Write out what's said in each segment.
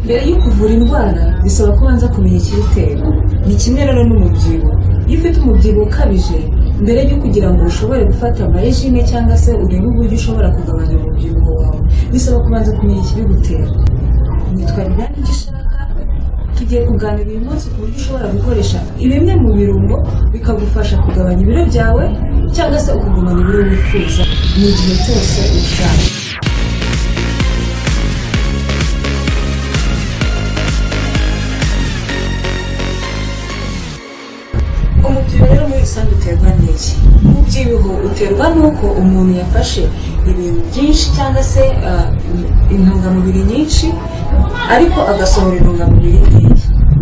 mbere yo kuvura indwara bisaba ko ubanza kumenya ikibitera. Ni kimwe rero n'umubyibuho. Iyo ufite umubyibuho ukabije, mbere yo kugira ngo ushobore gufata amarejime cyangwa se urebe uburyo ushobora kugabanya umubyibuho wawe, bisaba kubanza kumenya ikibigutera. Nitwa Liliane Gishaka, tugiye kuganira uyu munsi ku buryo ushobora gukoresha bimwe mu birungo bikagufasha kugabanya ibiro byawe cyangwa se ukagumana ibiro wifuza mu gihe cyose ushaka. Umubyibuho rero muri rusange uterwa n'iki? Umubyibuho uterwa n'uko umuntu yafashe ibintu byinshi cyangwa se intungamubiri nyinshi ariko agasohora intungamubiri nkeya.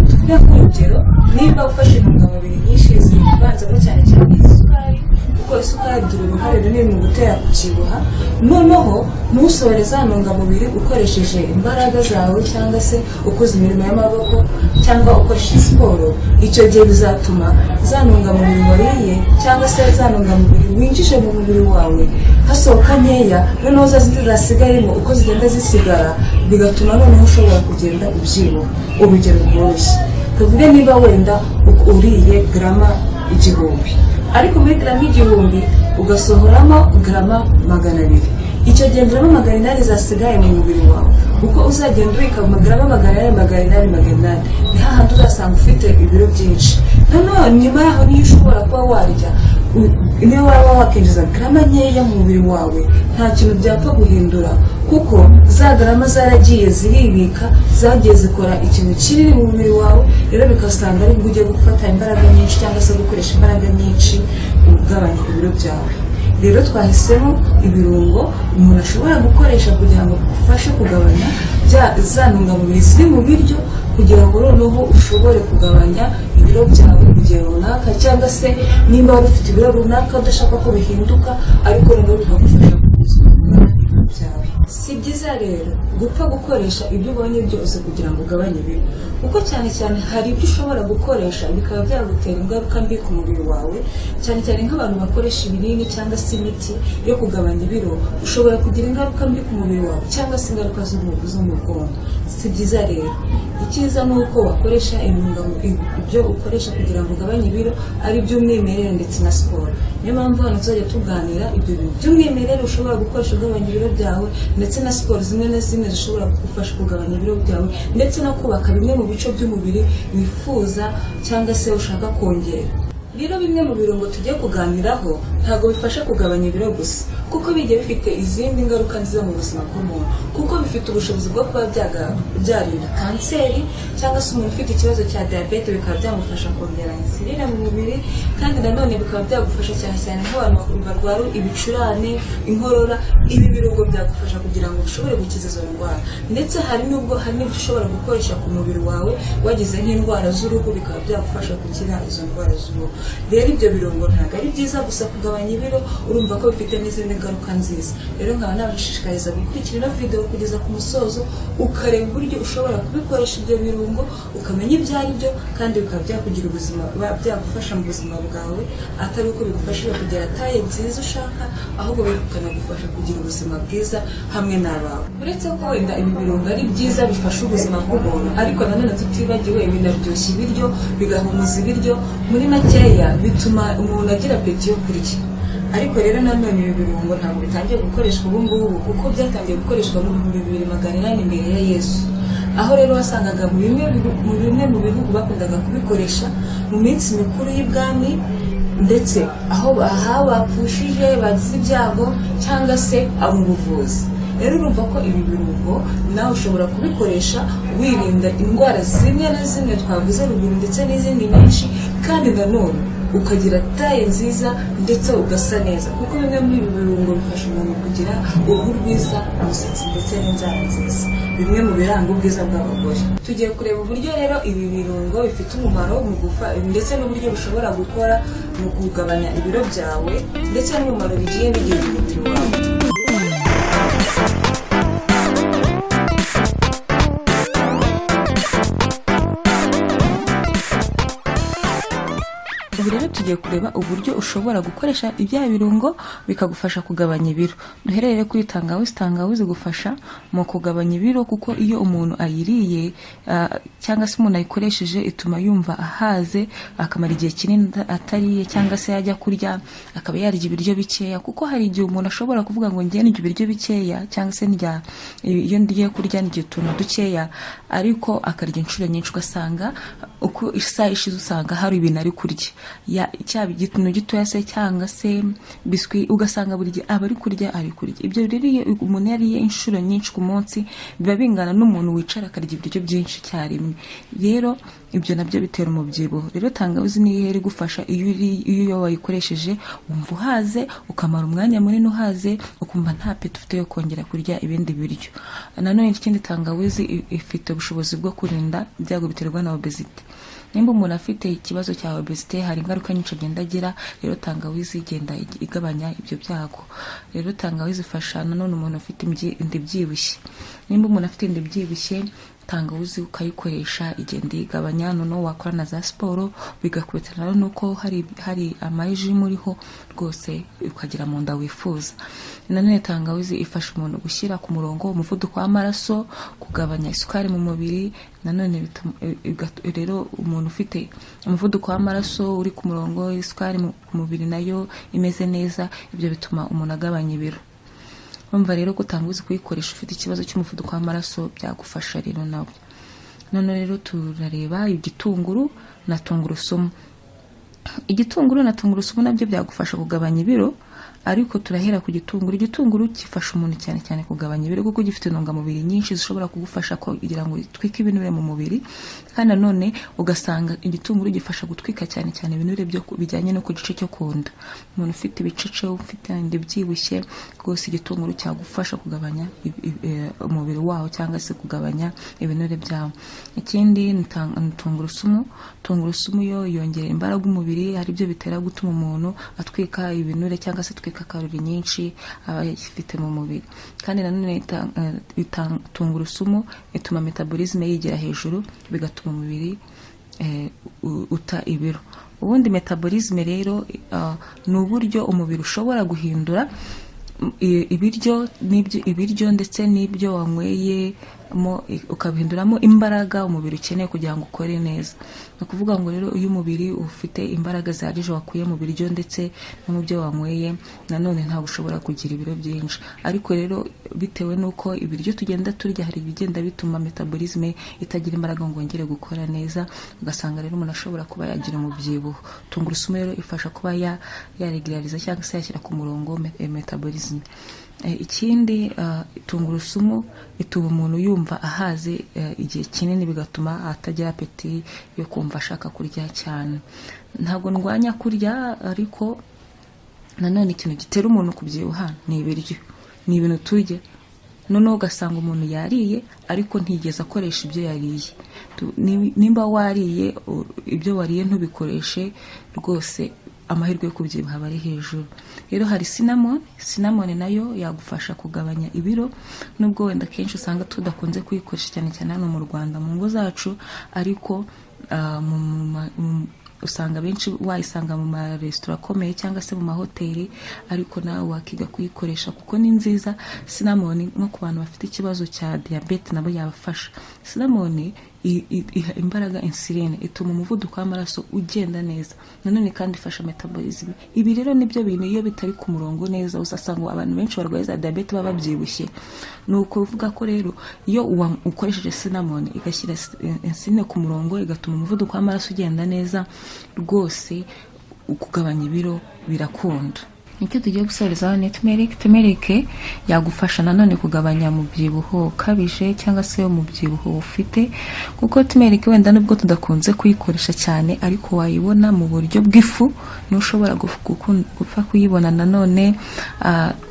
Tuvuge nk'urugero, niba ufashe intungamubiri nyinshi zivanzemo cyane cyane isukari, kuko isukari igira uruhare runini mu gutera kubyibuha, noneho ntusohore za ntungamubiri ukoresheje imbaraga zawe cyangwa se ukoze imirimo y'amaboko cyangwa ukoresha siporo, icyo gihe bizatuma za ntungamubiri wariye cyangwa se za ntungamubiri winjije mu mubiri wawe hasohoka nkeya, noneho za zindi zasigayemo uko zigenda zisigara bigatuma noneho ushobora kugenda ubyibuha. Urugero rworoshye, tuvuge niba wenda uriye grama 1000, ariko muri grama 1000 ugasohoramo grama 200, icyo gihe grama 800 zasigaye mu mubiri wawe, uko uzagenda ubika grama 800 ni hahandi uzasanga ufite ibiro byinshi. Noneho nyuma yaho niyo ushobora kuba warya, niyo waba wakinjiza grama nkeya mu mubiri wawe, nta kintu byapfa guhindura, kuko za grama zaragiye ziribika, zagiye zikora ikintu kinini mu mubiri wawe, rero bikasanga ari ugiye gufata imbaraga nyinshi cyangwa se gukoresha imbaraga nyinshi ugabanya ibiro byawe. Rero twahisemo ibirungo umuntu ashobora gukoresha kugira ngo ufashe kugabanya za ntungamubiri ziri mu biryo, kugira ngo noneho ushobore kugabanya ibiro byawe mu gihe runaka, cyangwa se nimba wari ufite ibiro runaka udashaka ko bihinduka ariko noneho bikagufasha kugabanya ibiro byawe. Si byiza rero gupfa gukoresha ibyo ubonye byose kugira ngo ugabanye ibiro, kuko cyane cyane hari ibyo ushobora gukoresha bikaba byagutera ingaruka mbi ku mubiri wawe, cyane cyane nk'abantu bakoresha ibinini cyangwa se imiti yo kugabanya ibiro, ushobora kugira ingaruka mbi ku mubiri wawe cyangwa se ingaruka zo mu bwonko. Si byiza rero, icyiza ni uko wakoresha ibyo ukoresha kugira ngo ugabanye ibiro ari iby'umwimerere ndetse na siporo. Niyo mpamvu hano tuzajya tuganira ibyo bintu by'umwimerere ushobora gukoresha ugabanya ibiro byawe, ndetse na siporo zimwe na zimwe zishobora kugufasha kugabanya ibiro byawe, ndetse no kubaka bimwe mu bice by'umubiri wifuza cyangwa se ushaka kongera. Rero bimwe mu birungo tugiye kuganiraho ntabwo bifasha kugabanya ibiro gusa, kuko bigiye bifite izindi ngaruka nziza mu buzima bw'umuntu, kuko bifite ubushobozi bwo kuba byarinda kanseri, cyangwa se umuntu ufite ikibazo cya diyabete bikaba byamufasha kongera insuline mu mubiri, kandi nanone bikaba byagufasha cyane cyane nk'abantu barwara ibicurane, inkorora. Ibi birungo byagufasha kugira ngo ushobore gukiza izo ndwara, ndetse hari n'ibyo ushobora gukoresha ku mubiri wawe wagize nk'indwara z'uruhu, bikaba byagufasha gukira izo ndwara z'uruhu. Rero ibyo birungo ntabwo ari byiza gusa kugabanya ibiro, urumva ko bifite n'izindi ngaruka nziza. Rero nkaba nabashishikariza gukurikira ino video kugeza ku musozo, ukareba uburyo ushobora kubikoresha ibyo birungo, ukamenya ibyo ari byo, kandi bikaba byakugira ubuzima, byagufasha mu buzima bwawe, atari uko bigufashije kugira taye nziza ushaka, ahubwo bikanagufasha kugira ubuzima bwiza hamwe n'abawe. Uretse ko wenda ibi birungo ari byiza bifasha ubuzima bw'umuntu, ariko nanone tutibagiwe binaryoshya ibiryo, bigahumuza ibiryo, muri makeya bituma umuntu agira apeti yo kurya. Ariko rero nanone ibi birungo ntabwo bitangiye gukoreshwa ubu ngubu, kuko byatangiye gukoreshwa mu 2800 mbere ya Yesu, aho rero wasangaga mu bimwe mu bihugu bakundaga kubikoresha mu minsi mikuru y'ibwami, ndetse aho bapfushije, bagize ibyago, cyangwa se mu buvuzi. Rero urumva ko ibi birungo nawe ushobora kubikoresha wirinda indwara zimwe na zimwe twavuze ruguru, ndetse n'izindi nyinshi, kandi nanone ukagira taye nziza ndetse ugasa neza, kuko bimwe muri ibi birungo bifasha umuntu kugira uruhu rwiza, umusatsi ndetse n'inzara nziza, bimwe mu biranga ubwiza bw'abagore. Tugiye kureba uburyo rero ibi birungo bifite umumaro mu ndetse n'uburyo bishobora gukora mu kugabanya ibiro byawe, ndetse n'umumaro bigiye bigira mu mubiri wawe. Ubu rero tugiye kureba uburyo ushobora gukoresha ibya birungo bikagufasha kugabanya ibiro. Duherere kuri tangawizi. Tangawizi gufasha mu kugabanya ibiro, kuko iyo umuntu ayiriye cyangwa se umuntu ayikoresheje ituma yumva ahaze, akamara igihe kinini atariye, cyangwa se yajya kurya akaba yarya ibiryo bikeya, kuko hari igihe umuntu ashobora kuvuga ngo ngiye ndya ibiryo bikeya, cyangwa se iyo ndiye kurya ndya utuntu dukeya, ariko akarya inshuro nyinshi, ugasanga uko isaha ishize usanga hari ibintu ari kurya, cyaba igituntu gitoya se cyangwa se biswi, ugasanga buri gihe aba ari kurya. Ibyo rero iyo umuntu yariye inshuro nyinshi ku munsi biba bingana n'umuntu wicara akarya ibiryo byinshi icyarimwe. Rero ibyo nabyo bitera umubyibuho. Rero tangawizi niyo iri gufasha iyo wayikoresheje wumva uhaze, ukamara umwanya munini uhaze, ukumva nta peti ufite yo kongera kurya ibindi biryo. Nanone ikindi, tangawizi ifite ubushobozi bwo kurinda ibyago biterwa na obesity. Nimba umuntu afite ikibazo cya obesity, hari ingaruka nyinshi agenda agira, rero tangawizi igenda igabanya ibyo byago. Rero tangawizi ifasha nanone umuntu afite inda ibyibushye. Nimba umuntu afite inda ibyibushye, tangawizi ukayikoresha igenda igabanya. Noneho wakora na za siporo bigakubitana nuko hari amajimu uriho rwose ukagira mu nda wifuza. Nanone tangawizi ifasha umuntu gushyira ku murongo umuvuduko w'amaraso, kugabanya isukari mu mubiri. Nanone rero umuntu ufite umuvuduko w'amaraso uri ku murongo, isukari mu mubiri nayo imeze neza, ibyo bituma umuntu agabanya ibiro. Urumva rero ko tangawizi kuyikoresha ufite ikibazo cy'umuvuduko w'amaraso byagufasha rero nawe. None rero turareba igitunguru na tungurusumu. Igitunguru na tungurusumu nabyo byagufasha kugabanya ibiro, ariko turahera ku gitunguru. Igitunguru gifasha umuntu cyane cyane kugabanya ibiro, kuko gifite intungamubiri nyinshi zishobora kugufasha kugira ngo twike ibinure mu mubiri. Kandi nanone ugasanga igitunguru gifasha gutwika cyane cyane ibinure bijyanye no ku gice cyo kunda. Umuntu ufite ibicece, ufite inda ibyibushye, rwose igitunguru cyagufasha kugabanya umubiri wawo, cyangwa se kugabanya ibinure byawo. Ikindi ni tungurusumu. Tungurusumu yo yongera imbaraga umubiri, hari byo bitera gutuma umuntu atwika ibinure cyangwa se atwika kalori nyinshi aba yifite mu mubiri. Kandi nanone tungurusumu ituma metabolisme yigira hejuru, bigatuma umubiri uta ibiro. Ubundi metabolisme rero ni uburyo umubiri ushobora guhindura ibiryo ndetse n'ibyo wanyweye ukabihinduramo imbaraga umubiri ukeneye kugira ngo ukore neza. Ni ukuvuga ngo rero iyo umubiri ufite imbaraga zihagije wakuye mu biryo ndetse no mu byo wanyweye, nanone ntabwo ushobora kugira ibiro byinshi. Ariko rero bitewe n'uko ibiryo tugenda turya hari ibigenda bituma metabolisme itagira imbaraga ngo wongere gukora neza, ugasanga rero umuntu ashobora kuba yagira umubyibuho. Tungurusumu rero ifasha kuba yaregulariza cyangwa se yashyira ku murongo metabolisme. Ikindi, tungurusumu ituma umuntu yumva ahaze igihe kinini, bigatuma atagira apeti yo kumva ashaka kurya cyane. Ntabwo ndwanya kurya, ariko nanone ikintu gitera umuntu kubyibuha ni ibiryo, ni ibintu turya. Noneho ugasanga umuntu yariye ariko ntigeze akoresha ibyo yariye. Nimba wariye ibyo wariye ntubikoreshe, rwose amahirwe yo kubyibuha aba ari hejuru. Rero hari cinnamon nayo yagufasha kugabanya ibiro, nubwo wenda kenshi usanga tudakunze kuyikoresha cyane cyane hano mu Rwanda mu ngo zacu, ariko usanga benshi wayisanga mu maresitora akomeye cyangwa se mu mahoteli, ariko nawe wakiga kuyikoresha kuko ni nziza. Cinnamon nko ku bantu bafite ikibazo cya diabete nabo yabafasha. Cinnamon iha imbaraga insuline, ituma umuvuduko w'amaraso ugenda neza, nanone kandi ifasha metabolism. Ibi rero nibyo bintu iyo bitari ku murongo neza usasanga abantu benshi barwaye za diabete baba babyibushye. Ni ukuvuga ko rero iyo ukoresheje cinnamon igashyira insuline ku murongo, igatuma umuvuduko w'amaraso ugenda neza, rwose kugabanya ibiro birakunda. Nicyo tugiye gusorezaho ni turmeric. Turmeric yagufasha nanone kugabanya umubyibuho ukabije cyangwa se umubyibuho ufite, kuko turmeric wenda nubwo tudakunze kuyikoresha cyane, ariko wayibona mu buryo bw'ifu, n'ushobora gupfa kuyibona. Nanone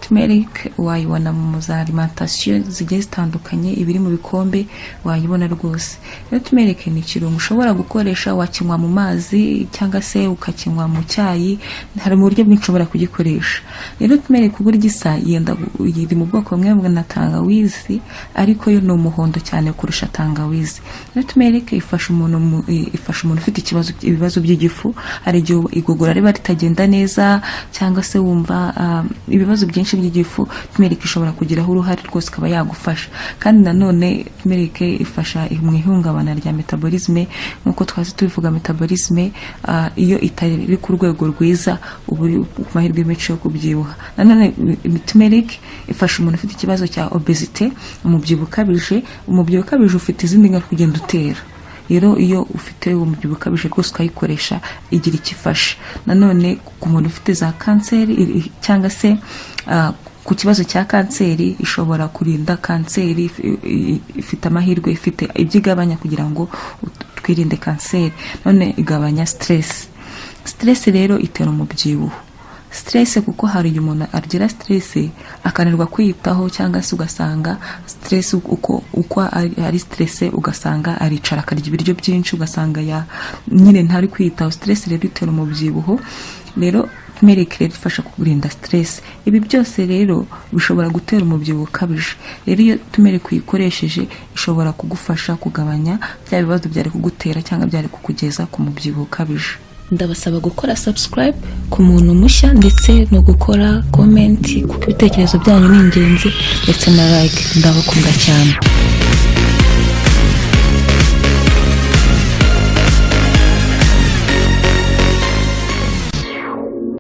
turmeric wayibona mu za alimentation zigiye zitandukanye, ibiri mu bikombe wayibona rwose. Rero turmeric ni ikirungo ushobora gukoresha, wakinywa mu mazi cyangwa se ukakinywa mu cyayi, hari mu buryo bwinshi ushobora kugikoresha. kuyikoresha. Rero turmeric uburyo isa yenda iri mu bwoko bumwe na tangawizi, ariko yo ni umuhondo cyane kurusha tangawizi. Rero turmeric ifasha umuntu ufite ibibazo by'igifu, hari igihe igogora riba ritagenda neza cyangwa se wumva ibibazo byinshi by'igifu, turmeric ishobora kugiraho uruhare rwose ikaba yagufasha. Kandi nanone turmeric ifasha mu ihungabana rya metabolisme, nkuko twazi tubivuga metabolisme iyo itari ku rwego rwiza ubu mahirwe menshi yo kubyibuha. Nanone turmeric ifasha umuntu ufite ikibazo cya obesity, umubyibuho ukabije ufite izindi ngaruka kugenda utera. Rero iyo ufite umubyibuho ukabije rwose ukayikoresha igira ikifasha. Nanone ku muntu ufite za kanseri cyangwa se ku kibazo cya kanseri, ishobora kurinda kanseri, ifite amahirwe, ifite ibyigabanya kugira ngo twirinde kanseri. None igabanya stress rero itera umubyibuho. Stress kuko hari umuntu agira stress akanirwa kwiyitaho, cyangwa se ugasanga stress uko ari stress ugasanga aricara akarya ibiryo byinshi, ugasanga nyine ntari kwiyitaho. Stress rero itera umubyibuho. Rero turmeric rero ifasha kurinda stress. Ibi byose rero bishobora gutera umubyibuho ukabije. Rero iyo turmeric uyikoresheje ishobora kugufasha kugabanya bya bibazo byari kugutera cyangwa byari kukugeza ku mubyibuho ukabije. Ndabasaba gukora subscribe ku muntu mushya, ndetse no gukora comment kuko ibitekerezo byanyu ni ingenzi, ndetse na like. Ndabakunda cyane.